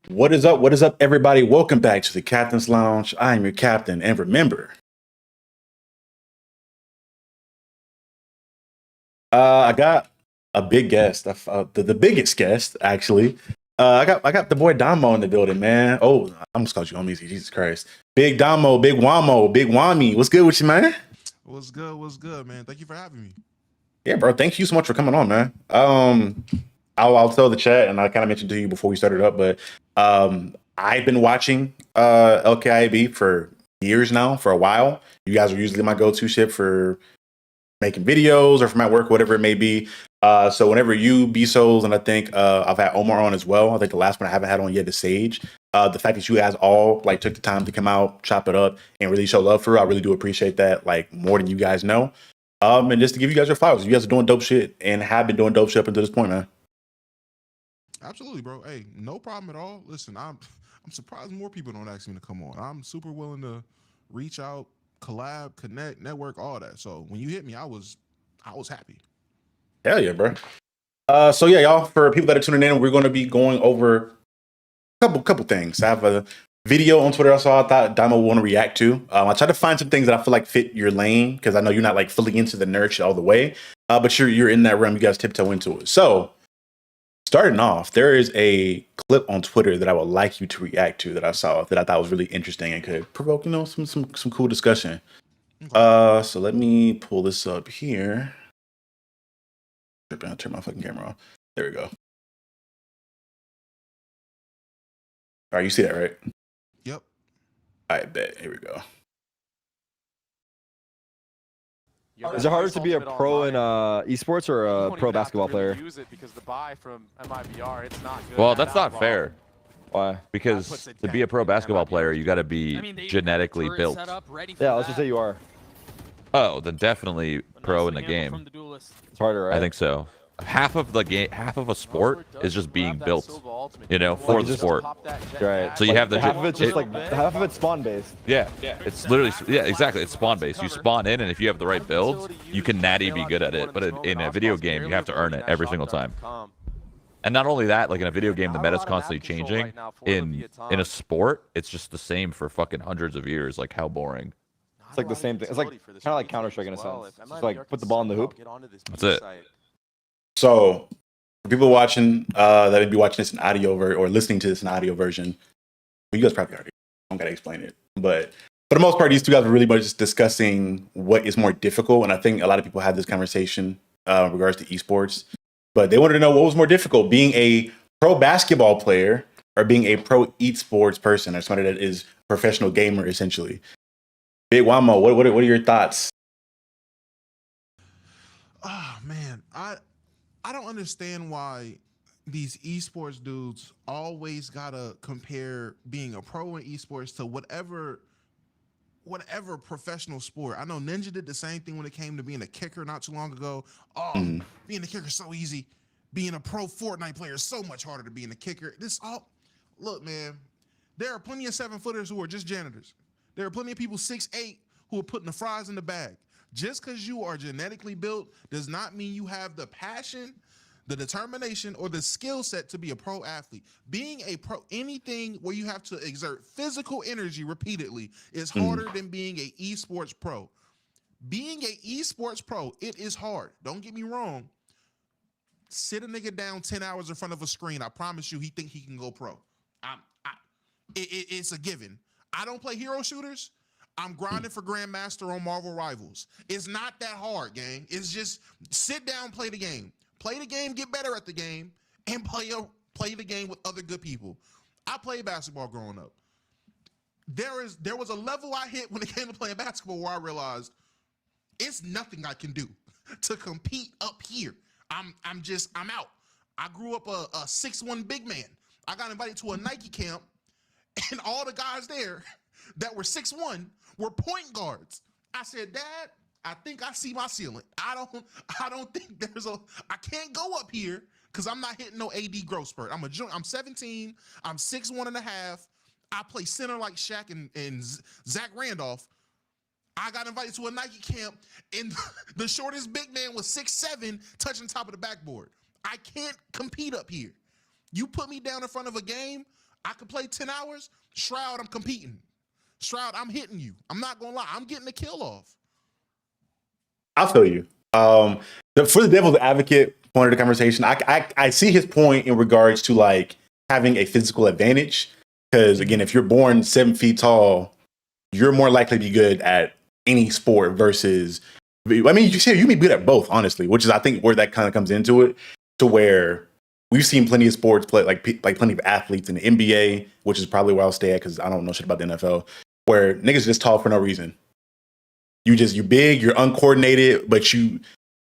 What is up? What is up, everybody? Welcome back to the Captain's Lounge. I am your captain, and remember, I got a big guest, the biggest guest actually. I got the boy Damo in the building, man. Oh, I'm just called you on easy. Jesus Christ, Big Damo, Big Wamo, Big Wami. What's good with you, man? What's good? What's good, man? Thank you for having me. Yeah, bro. Thank you so much for coming on, man. I'll tell the chat, and I kind of mentioned to you before we started up, but I've been watching LKIAB for years now, for a while. You guys are usually my go-to ship for making videos or for my work, whatever it may be. So whenever you, B-Souls, and I think I've had Omar on as well. I think the last one I haven't had on yet is Sage. The fact that you guys all like took the time to come out, chop it up, and really show love for it, I really do appreciate that, like more than you guys know. And just to give you guys your flowers, you guys are doing dope shit and have been doing dope shit up until this point, man. Absolutely, bro. Hey, no problem at all. Listen, I'm surprised more people don't ask me to come on. I'm super willing to reach out, collab, connect, network, all that. So when you hit me, I was happy. Hell yeah, bro. So yeah, y'all, for people that are tuning in, we're going to be going over a couple things. I have a video on Twitter I saw I thought Damo will want to react to. I tried to find some things that I feel like fit your lane because I know you're not like fully into the nerd shit all the way, but you're in that realm. You guys tiptoe into it. So starting off, there is a clip on Twitter that I would like you to react to that I saw that I thought was really interesting and could provoke, some cool discussion. Okay. So let me pull this up here. I'll turn my fucking camera on. There we go. All right, you see that, right? Yep. I bet. Here we go. Is it harder to be a pro in esports or a pro basketball player? Well, that's not fair. Why? Because to be a pro basketball player, you got to be genetically built. Yeah, let's just say you are. Oh, then definitely pro in the game. It's harder, right? I think so. Half of the game, half of a sport is just being built, for the sport. Right. So you have the half of it's just half of it's spawn based. Yeah, it's literally exactly. It's spawn based. You spawn in, and if you have the right builds, you can natty be good at it. But in a video game, you have to earn it every single time. And not only that, like in a video game, the meta's constantly changing. In a sport, it's just the same for fucking hundreds of years. Like how boring. It's like the same thing. It's like kind of like Counter-Strike in a sense. It's just like put the ball in the hoop. That's it. So, for people watching that would be watching this in audio or listening to this in audio version, well, you guys probably already don't gotta explain it. But for the most part, these two guys are really much just discussing what is more difficult. And I think a lot of people had this conversation in regards to esports. But they wanted to know what was more difficult, being a pro basketball player or being a pro esports person or somebody that is a professional gamer, essentially. Big Wamo, what are your thoughts? Oh man, I don't understand why these esports dudes always gotta compare being a pro in esports to whatever professional sport. I know Ninja did the same thing when it came to being a kicker not too long ago. Being a kicker is so easy. Being a pro Fortnite player is so much harder to being a kicker. Look, man, there are plenty of 7-footers who are just janitors. There are plenty of people 6'8" who are putting the fries in the bag. Just because you are genetically built does not mean you have the passion, the determination, or the skill set to be a pro athlete. Being a pro, anything where you have to exert physical energy repeatedly is harder than being an esports pro. Being an esports pro, it is hard. Don't get me wrong. Sit a nigga down 10 hours in front of a screen. I promise you, he think he can go pro. It's a given. I don't play hero shooters. I'm grinding for Grandmaster on Marvel Rivals. It's not that hard, gang. It's just sit down, play the game. Play the game, get better at the game, and play the game with other good people. I played basketball growing up. There was a level I hit when it came to playing basketball where I realized it's nothing I can do to compete up here. I'm out. I grew up a 6'1" big man. I got invited to a Nike camp, and all the guys there that were 6'1" were point guards. I said, Dad, I think I see my ceiling. I don't think I can't go up here because I'm not hitting no AD growth spurt. I'm 17. I'm 6'1.5". I play center like Shaq and Zach Randolph. I got invited to a Nike camp, and the shortest big man was 6'7", touching top of the backboard. I can't compete up here. You put me down in front of a game, I could play 10 hours. Shroud, I'm competing. Shroud, I'm hitting you. I'm not gonna lie. I'm getting the kill off. I feel you. For the devil's advocate point of the conversation, I see his point in regards to like having a physical advantage. Because again, if you're born 7 feet tall, you're more likely to be good at any sport versus, I mean, you can be good at both, honestly, which is, I think, where that kind of comes into it, to where we've seen plenty of sports play, like plenty of athletes in the NBA, which is probably where I'll stay at because I don't know shit about the NFL, where niggas are just tall for no reason. You're big, you're uncoordinated, but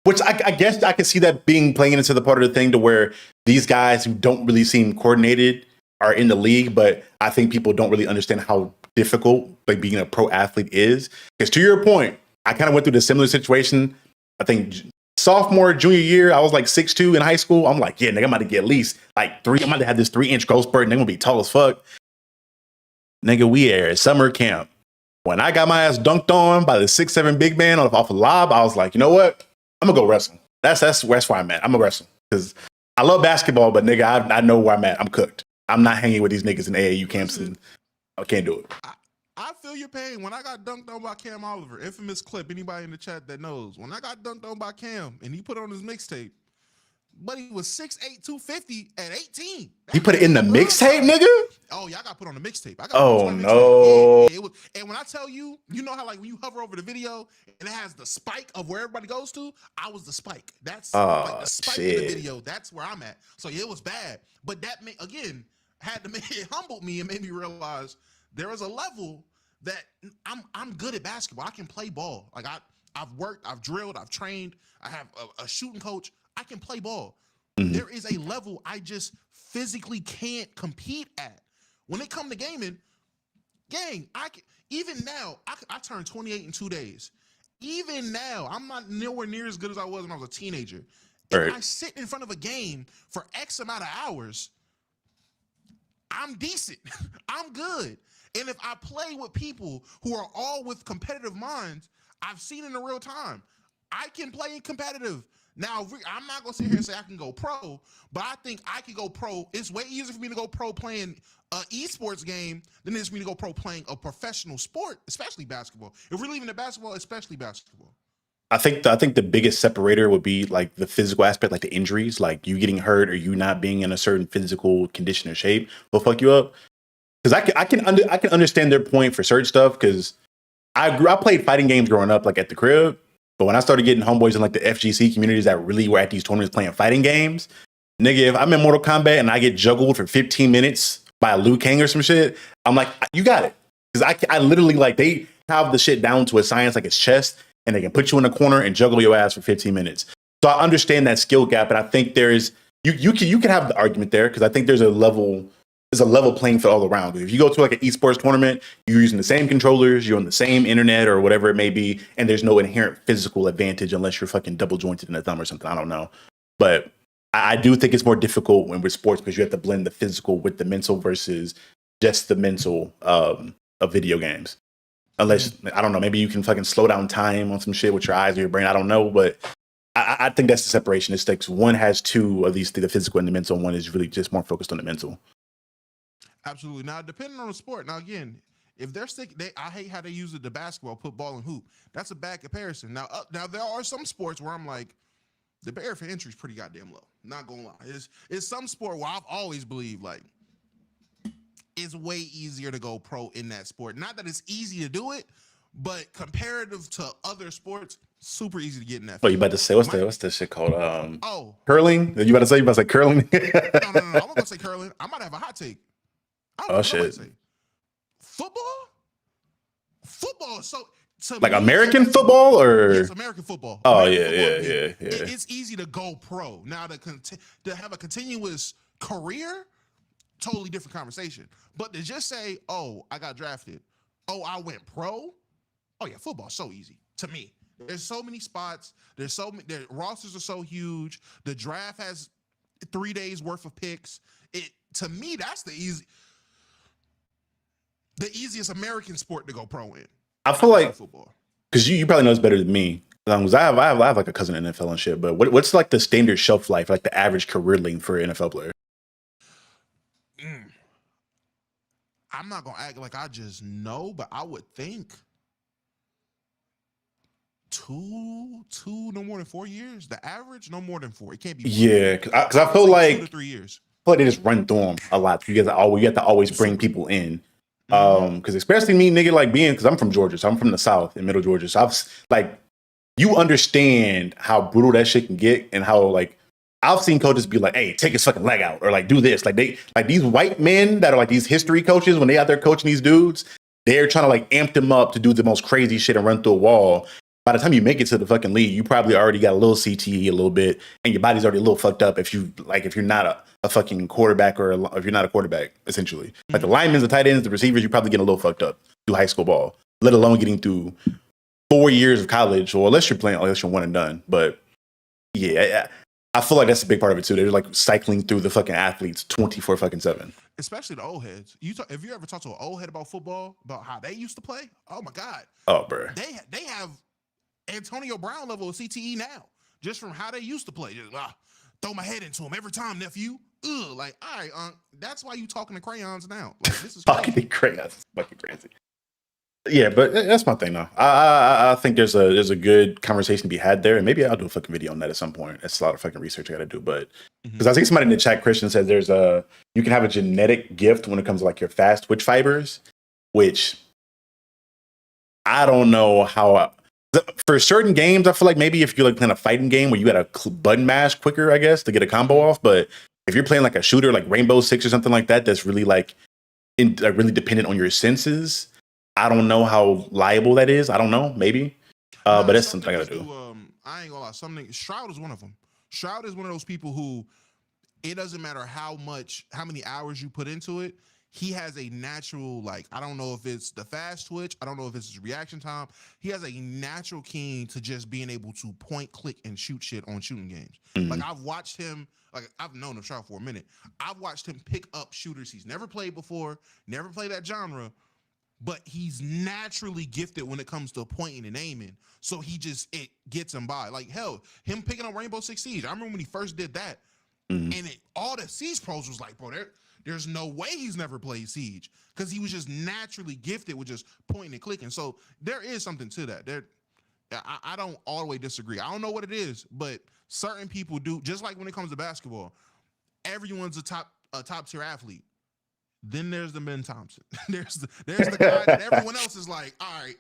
which I guess I could see that playing into the part of the thing to where these guys who don't really seem coordinated are in the league, but I think people don't really understand how difficult like being a pro athlete is. Because to your point, I kind of went through the similar situation. I think sophomore, junior year, I was like 6'2" in high school. I'm like, yeah, nigga, I'm about to get at least like 3. I'm about to have this 3-inch growth spurt, and they're gonna be tall as fuck. Nigga, we are at summer camp. When I got my ass dunked on by the 6'7" big man off a lob, I was like, you know what? I'm gonna go wrestle. That's where I'm at. I'm gonna wrestle because I love basketball, but nigga, I know where I'm at. I'm cooked. I'm not hanging with these niggas in AAU camps, and I can't do it. I feel your pain. When I got dunked on by Cam Oliver, infamous clip, anybody in the chat that knows, when I got dunked on by Cam and he put it on his mixtape, but he was 6'8", 250 at 18. He put it in the mixtape, nigga? Oh, yeah, I got put on the mixtape. Oh, no. Yeah, and when I tell you, you know how like when you hover over the video and it has the spike of where everybody goes to? I was the spike. That's like the spike of the video. That's where I'm at. So yeah, it was bad. But that, again, it humbled me and made me realize there is a level that I'm good at basketball. I can play ball. Like I've worked, I've drilled, I've trained. I have a shooting coach. I can play ball. Mm-hmm. There is a level I just physically can't compete at. When it come to gaming, gang, even now, I turned 28 in 2 days. Even now, I'm not nowhere near as good as I was when I was a teenager. Right. If I sit in front of a game for X amount of hours, I'm decent. I'm good. And if I play with people who are all with competitive minds, I've seen in the real time, I can play competitive. Now, I'm not going to sit here and say I can go pro, but I think I can go pro. It's way easier for me to go pro playing an esports game than it is for me to go pro playing a professional sport, especially basketball. If we're leaving the basketball, especially basketball. I think the biggest separator would be like the physical aspect, like the injuries, like you getting hurt or you not being in a certain physical condition or shape will fuck you up. Because I can understand their point for certain stuff. Because I played fighting games growing up, like at the crib. But when I started getting homeboys in like the FGC communities that really were at these tournaments playing fighting games, nigga, if I'm in Mortal Kombat and I get juggled for 15 minutes by Liu Kang or some shit, I'm like, you got it. Because I literally, like, they have the shit down to a science like it's chess, and they can put you in a corner and juggle your ass for 15 minutes. So I understand that skill gap, and I think there's you can have the argument there because I think there's a level playing field all around. If you go to like an esports tournament, you're using the same controllers, you're on the same internet or whatever it may be, and there's no inherent physical advantage unless you're fucking double jointed in the thumb or something. I don't know. But I do think it's more difficult when with sports because you have to blend the physical with the mental versus just the mental of video games. Unless, I don't know, maybe you can fucking slow down time on some shit with your eyes or your brain. I don't know, but I think that's the separation. It's like one has two of these, the physical and the mental, and one is really just more focused on the mental. Absolutely. Now, depending on the sport, now again, if they're I hate how they use the basketball, put ball and hoop. That's a bad comparison. Now there are some sports where I'm like, the barrier for entry is pretty goddamn low. Not gonna lie. It's some sport where I've always believed like it's way easier to go pro in that sport. Not that it's easy to do it, but comparative to other sports, super easy to get in that. Oh, you about to say what's the shit called? Curling? You about to say curling? No. I'm not gonna say curling. I might have a hot take. Oh shit! Football is so like American football or yes, American football. Oh American yeah. It's easy to go pro now to have a continuous career. Totally different conversation. But to just say, "Oh, I got drafted. Oh, I went pro." Oh yeah, football's so easy to me. There's so many spots. The rosters are so huge. The draft has 3 days worth of picks. To me, that's the easiest American sport to go pro in. I feel like football because you probably know this better than me. Because I have like a cousin in NFL and shit. But what's like the standard shelf life, like the average career length for an NFL player? I'm not gonna act like I just know, but I would think two, no more than 4 years. The average, no more than 4. It can't be more. Yeah, because I feel like 2 to 3 years. I feel like they just run through them a lot. You have to always bring people in. Because especially me, nigga, like because I'm from Georgia, so I'm from the South in Middle Georgia. So you understand how brutal that shit can get, and how like I've seen coaches be like, "Hey, take his fucking leg out," or like do this. Like these white men that are like these history coaches, when they out there coaching these dudes, they're trying to like amp them up to do the most crazy shit and run through a wall. By the time you make it to the fucking league, you probably already got a little CTE a little bit, and your body's already a little fucked up if you're not a fucking quarterback, or if you're not a quarterback, essentially. Like the linemen, the tight ends, the receivers, you probably get a little fucked up through high school ball, let alone getting through 4 years of college, or unless you're one and done. But yeah, I feel like that's a big part of it too. They're like cycling through the fucking athletes 24/7. Especially the old heads. If you ever talk to an old head about football, about how they used to play, oh my God. Oh, bro. They have Antonio Brown level of CTE now, just from how they used to play. Just throw my head into him every time, nephew. Ugh, like, all right, that's why you talking to crayons now. Like, this is talking to crayons. It's fucking crazy. Yeah, but that's my thing, though. I think there's a good conversation to be had there, and maybe I'll do a fucking video on that at some point. That's a lot of fucking research I got to do, but because I think somebody in the chat, Christian, says you can have a genetic gift when it comes to like your fast twitch fibers, which I don't know how. For certain games, I feel like maybe if you're like playing a fighting game where you got to button mash quicker, I guess, to get a combo off. But if you're playing like a shooter, like Rainbow Six or something like that, that's really like really dependent on your senses. I don't know how liable that is. I don't know, maybe. But that's something I gotta do. I ain't gonna lie. Shroud is one of them. Shroud is one of those people who it doesn't matter how many hours you put into it. He has a natural, like, I don't know if it's the fast twitch. I don't know if it's his reaction time. He has a natural keen to just being able to point, click, and shoot shit on shooting games. Like, I've watched him, like, I've known him Shroud for a minute. I've watched him pick up shooters he's never played before, never played that genre, but he's naturally gifted when it comes to pointing and aiming. So it gets him by. Like, hell, him picking up Rainbow Six Siege. I remember when he first did that, and all the Siege pros was like, bro, there's no way he's never played Siege, because he was just naturally gifted with just pointing and clicking. So there is something to that. I don't all the way disagree. I don't know what it is, but certain people do. Just like when it comes to basketball, everyone's a top tier athlete. Then there's the Ben Thompson. there's the guy that everyone else is like, all right,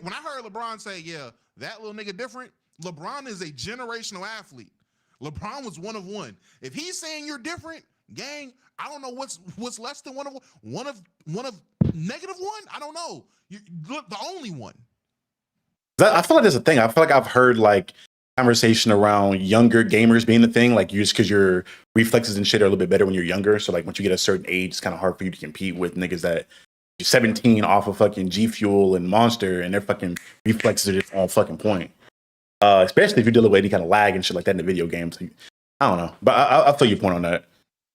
when I heard LeBron say, yeah, that little nigga different, LeBron is a generational athlete. LeBron was one of one. If he's saying you're different, gang, I don't know what's less than one of negative one. I don't know. You're the only one. I feel like there's a thing. I feel like I've heard like conversation around younger gamers being the thing, like just because your reflexes and shit are a little bit better when you're younger. So like once you get a certain age, it's kind of hard for you to compete with niggas that you're 17 off of fucking G Fuel and Monster, and their fucking reflexes are just on fucking point. Especially if you're dealing with any kind of lag and shit like that in the video games. I don't know, but I'll feel your point on that.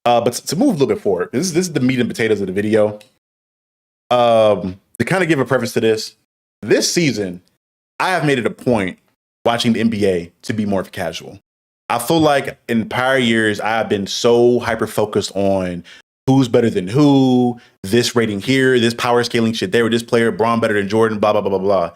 But to move a little bit forward, this is the meat and potatoes of the video. To kind of give a preface to this season, I have made it a point watching the NBA to be more casual. I feel like in prior years, I've been so hyper focused on who's better than who, this rating here, this power scaling shit there, with this player, Braun better than Jordan, blah, blah, blah, blah, blah.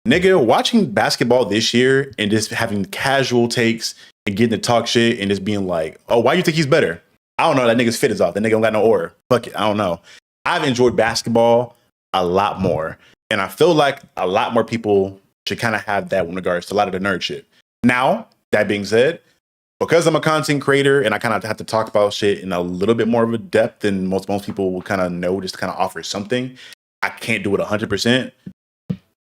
Nigga, watching basketball this year and just having casual takes and getting to talk shit and just being like, oh, why you think he's better? I don't know. That nigga's fit is off. That nigga don't got no aura. Fuck it. I don't know. I've enjoyed basketball a lot more. And I feel like a lot more people should kind of have that in regards to a lot of the nerd shit. Now, that being said, because I'm a content creator and I kind of have to talk about shit in a little bit more of a depth than most people will kind of know, just to kind of offer something, I can't do it 100%.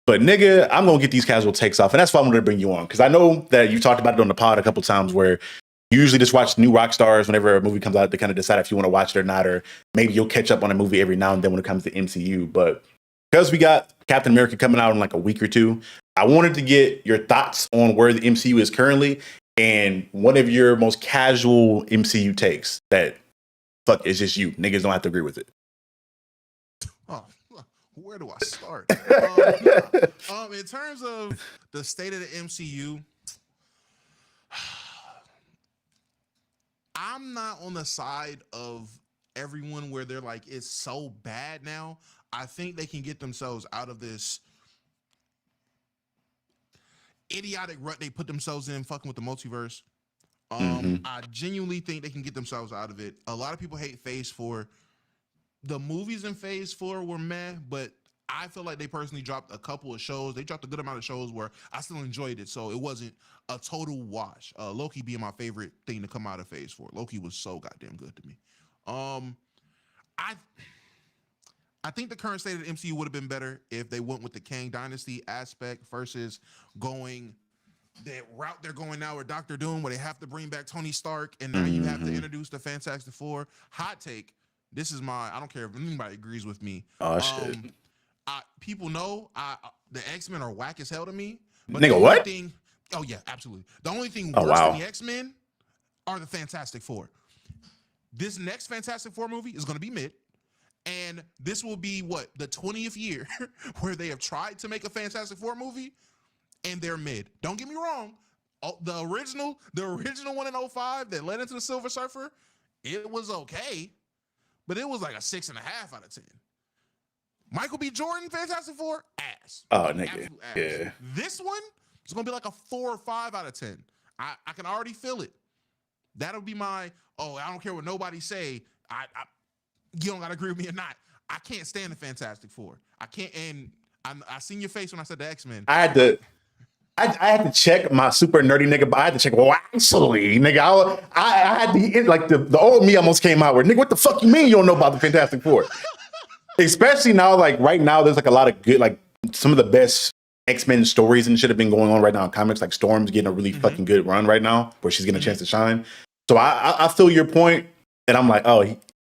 But nigga, I'm going to get these casual takes off. And that's why I wanted to bring you on. Because I know that you talked about it on the pod a couple times where you usually just watch new rock stars whenever a movie comes out to kind of decide if you want to watch it or not. Or maybe you'll catch up on a movie every now and then when it comes to MCU. But because we got Captain America coming out in like a week or two, I wanted to get your thoughts on where the MCU is currently and one of your most casual MCU takes that, fuck, it's just you. Niggas don't have to agree with it. Oh, where do I start? In terms of the state of the MCU, I'm not on the side of everyone where they're like, it's so bad now. I think they can get themselves out of this idiotic rut they put themselves in, fucking with the multiverse. I genuinely think they can get themselves out of it. A lot of people hate Phase 4. The movies in Phase 4 were meh, but I feel like they personally dropped a couple of shows. They dropped a good amount of shows where I still enjoyed it, so it wasn't a total wash. Loki being my favorite thing to come out of Phase 4. Loki was so goddamn good to me. I think the current state of the MCU would have been better if they went with the Kang Dynasty aspect versus going that route they're going now with Doctor Doom, where they have to bring back Tony Stark, and now you have to introduce the Fantastic Four. Hot take. This is my. I don't care if anybody agrees with me. Oh shit. People know the X-Men are whack as hell to me. But Nigga, what? Oh yeah, absolutely. The only thing worse than the X-Men are the Fantastic Four. This next Fantastic Four movie is going to be mid, and this will be what, the 20th year where they have tried to make a Fantastic Four movie, and they're mid. Don't get me wrong. The original one in 2005 that led into the Silver Surfer, it was okay, but it was like a 6.5 out of 10. Michael B. Jordan, Fantastic Four, ass. Oh, nigga. Ass. Yeah. This one is going to be like a 4 or 5 out of 10. I can already feel it. That'll be my, I don't care what nobody say. You don't got to agree with me or not. I can't stand the Fantastic Four. I can't, and I seen your face when I said the X-Men. I had to check my super nerdy nigga, but I had to check. Well, actually, nigga, I had to, like, the old me almost came out where, nigga, what the fuck you mean you don't know about the Fantastic Four? Especially now, like right now, there's like a lot of good, like some of the best X-Men stories and shit have been going on right now in comics. Like Storm's getting a really fucking good run right now, where she's getting a chance to shine. So I feel your point, and I'm like, I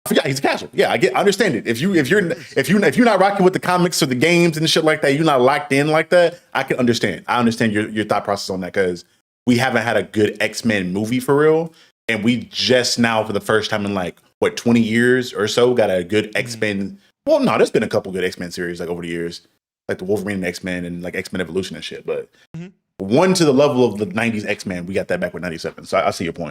forgot he's casual. Yeah, I understand it. If you're not rocking with the comics or the games and shit like that, you're not locked in like that. I can understand. I understand your thought process on that, because we haven't had a good X-Men movie for real, and we just now for the first time in like 20 years or so got a good X-Men. Well, no, there's been a couple good X-Men series like over the years, like the Wolverine and X-Men and like X-Men Evolution and shit. But one to the level of the 90s X-Men, we got that back with 97. So I see your point.